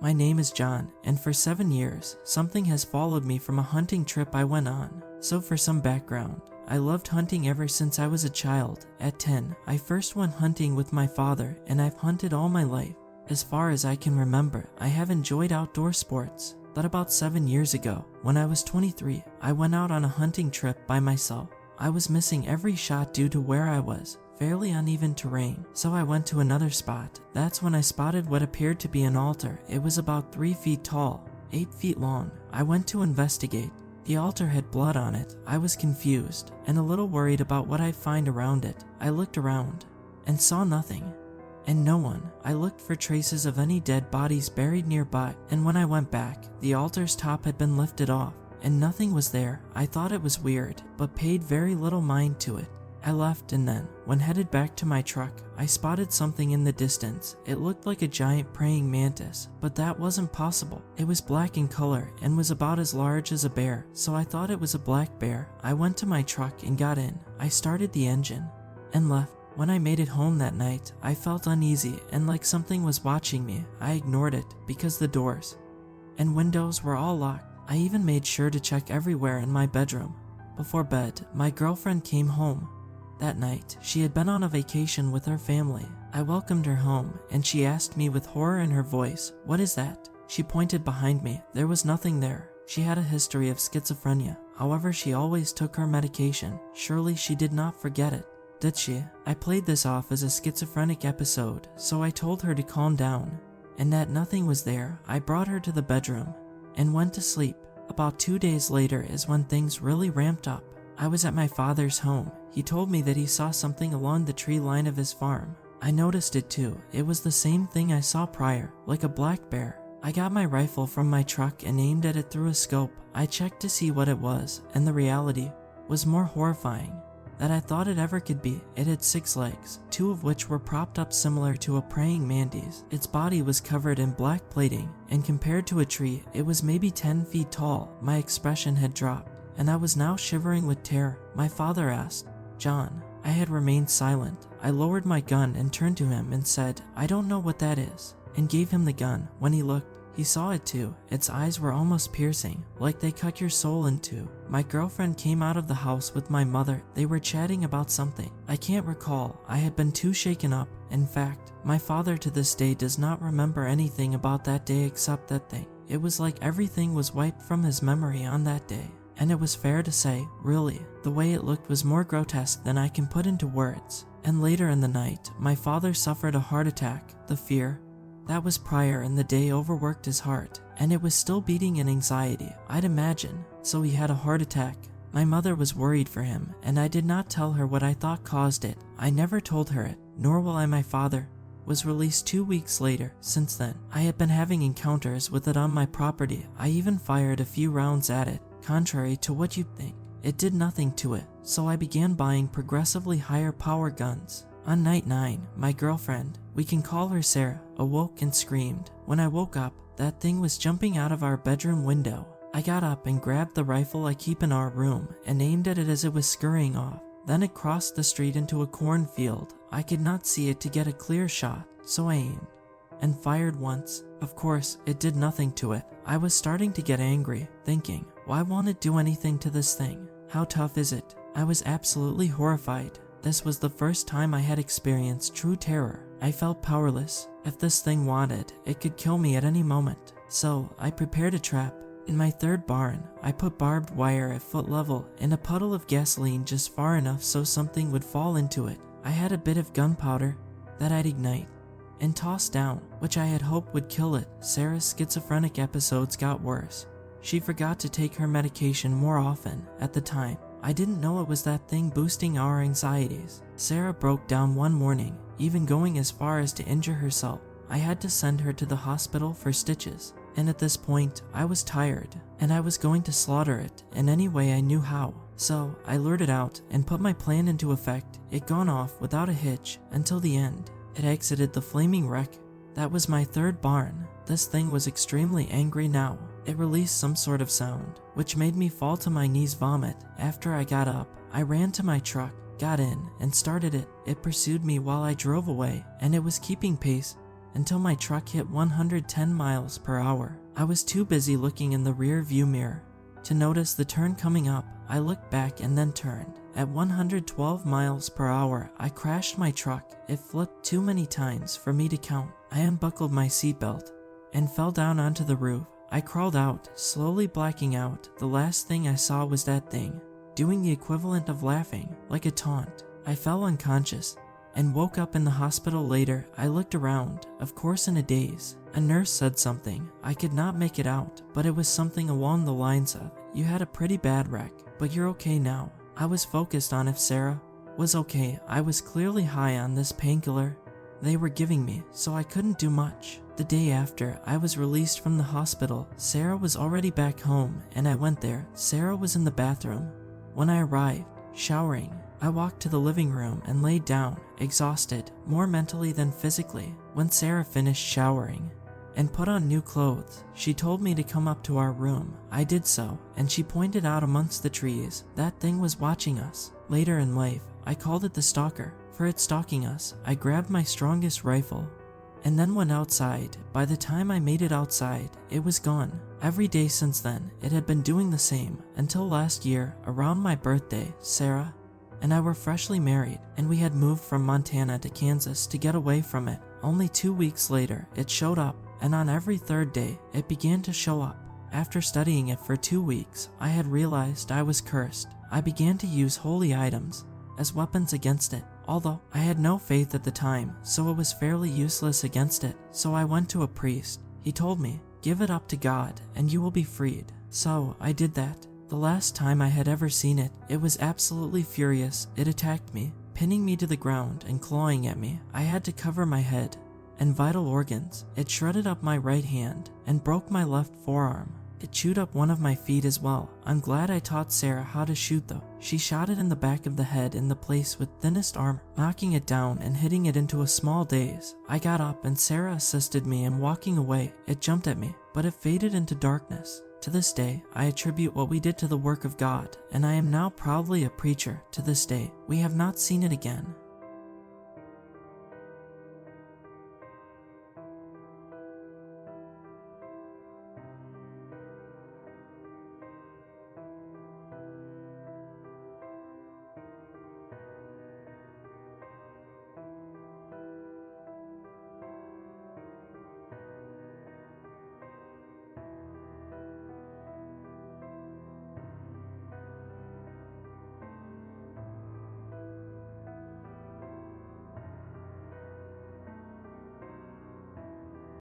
My name is John, and for 7 years, something has followed me from a hunting trip I went on. So for some background, I loved hunting ever since I was a child. At 10, I first went hunting with my father, and I've hunted all my life. As far as I can remember, I have enjoyed outdoor sports. But about 7 years ago, when I was 23, I went out on a hunting trip by myself. I was missing every shot due to where I was. Fairly uneven terrain, so I went to another spot. That's when I spotted what appeared to be an altar. It was about 3 feet tall, 8 feet long. I went to investigate. The altar had blood on it. I was confused and a little worried about what I'd find around it. I looked around and saw nothing and no one. I looked for traces of any dead bodies buried nearby, and when I went back, the altar's top had been lifted off and nothing was there. I thought it was weird, but paid very little mind to it. I left, and then, when headed back to my truck, I spotted something in the distance. It looked like a giant praying mantis, but that wasn't possible. It was black in color and was about as large as a bear, so I thought it was a black bear. I went to my truck and got in. I started the engine and left. When I made it home that night, I felt uneasy and like something was watching me. I ignored it because the doors and windows were all locked. I even made sure to check everywhere in my bedroom. Before bed, my girlfriend came home. That night, she had been on a vacation with her family. I welcomed her home, and she asked me with horror in her voice, "What is that?" She pointed behind me. There was nothing there. She had a history of schizophrenia. However, she always took her medication. Surely she did not forget it, did she? I played this off as a schizophrenic episode, so I told her to calm down, and that nothing was there. I brought her to the bedroom and went to sleep. About 2 days later is when things really ramped up. I was at my father's home. He told me that he saw something along the tree line of his farm. I noticed it too. It was the same thing I saw prior, like a black bear. I got my rifle from my truck and aimed at it through a scope. I checked to see what it was, and the reality was more horrifying than I thought it ever could be. It had 6 legs, 2 of which were propped up similar to a praying mantis. Its body was covered in black plating, and compared to a tree, it was maybe 10 feet tall. My expression had dropped, and I was now shivering with terror. My father asked, "John." I had remained silent. I lowered my gun and turned to him and said, "I don't know what that is," and gave him the gun. When he looked, he saw it too. Its eyes were almost piercing, like they cut your soul in two. My girlfriend came out of the house with my mother. They were chatting about something. I can't recall. I had been too shaken up. In fact, my father to this day does not remember anything about that day except that thing. It was like everything was wiped from his memory on that day. And it was fair to say, really, the way it looked was more grotesque than I can put into words. And later in the night, my father suffered a heart attack. The fear that was prior in the day overworked his heart, and it was still beating in anxiety, I'd imagine, so he had a heart attack. My mother was worried for him, and I did not tell her what I thought caused it. I never told her it, nor will I. My father was released 2 weeks later. Since then, I had been having encounters with it on my property. I even fired a few rounds at it. Contrary to what you'd think, it did nothing to it, so I began buying progressively higher power guns. On night 9, my girlfriend, we can call her Sarah, awoke and screamed. When I woke up, that thing was jumping out of our bedroom window. I got up and grabbed the rifle I keep in our room and aimed at it as it was scurrying off. Then it crossed the street into a cornfield. I could not see it to get a clear shot, so I aimed and fired once. Of course, it did nothing to it. I was starting to get angry, thinking, why won't it do anything to this thing? How tough is it? I was absolutely horrified. This was the first time I had experienced true terror. I felt powerless. If this thing wanted, it could kill me at any moment. So, I prepared a trap. In my third barn, I put barbed wire at foot level and a puddle of gasoline just far enough so something would fall into it. I had a bit of gunpowder that I'd ignite and toss down, which I had hoped would kill it. Sarah's schizophrenic episodes got worse. She forgot to take her medication more often. At the time, I didn't know it was that thing boosting our anxieties. Sarah broke down one morning, even going as far as to injure herself. I had to send her to the hospital for stitches, and at this point, I was tired, and I was going to slaughter it in any way I knew how. So, I lured it out and put my plan into effect. It gone off without a hitch until the end. It exited the flaming wreck. That was my third barn. This thing was extremely angry now. It released some sort of sound, which made me fall to my knees vomit. After I got up, I ran to my truck, got in, and started it. It pursued me while I drove away, and it was keeping pace until my truck hit 110 miles per hour. I was too busy looking in the rear view mirror to notice the turn coming up. I looked back and then turned. At 112 miles per hour, I crashed my truck. It flipped too many times for me to count. I unbuckled my seatbelt and fell down onto the roof. I crawled out, slowly blacking out. The last thing I saw was that thing doing the equivalent of laughing, like a taunt. I fell unconscious and woke up in the hospital later. I looked around, of course in a daze. A nurse said something. I could not make it out, but it was something along the lines of, "You had a pretty bad wreck, but you're okay now." I was focused on if Sarah was okay. I was clearly high on this painkiller they were giving me, so I couldn't do much. The day after I was released from the hospital, Sarah was already back home, and I went there. Sarah was in the bathroom. When I arrived, showering, I walked to the living room and laid down, exhausted, more mentally than physically. When Sarah finished showering and put on new clothes, she told me to come up to our room. I did so, and she pointed out amongst the trees. That thing was watching us. Later in life, I called it the stalker, for it stalking us. I grabbed my strongest rifle and then went outside. By the time I made it outside, it was gone. Every day since then, it had been doing the same, until last year, around my birthday. Sarah and I were freshly married, and we had moved from Montana to Kansas to get away from it. Only 2 weeks later, it showed up, and on every third day, it began to show up. After studying it for 2 weeks, I had realized I was cursed. I began to use holy items as weapons against it, although I had no faith at the time, so it was fairly useless against it. So I went to a priest. He told me, "Give it up to God, and you will be freed." So I did that. The last time I had ever seen it, it was absolutely furious. It attacked me, pinning me to the ground and clawing at me. I had to cover my head and vital organs. It shredded up my right hand and broke my left forearm. It chewed up one of my feet as well. I'm glad I taught Sarah how to shoot though. She shot it in the back of the head in the place with thinnest armor, knocking it down and hitting it into a small daze. I got up and Sarah assisted me in walking away. It jumped at me, but it faded into darkness. To this day, I attribute what we did to the work of God, and I am now proudly a preacher to this day. We have not seen it again.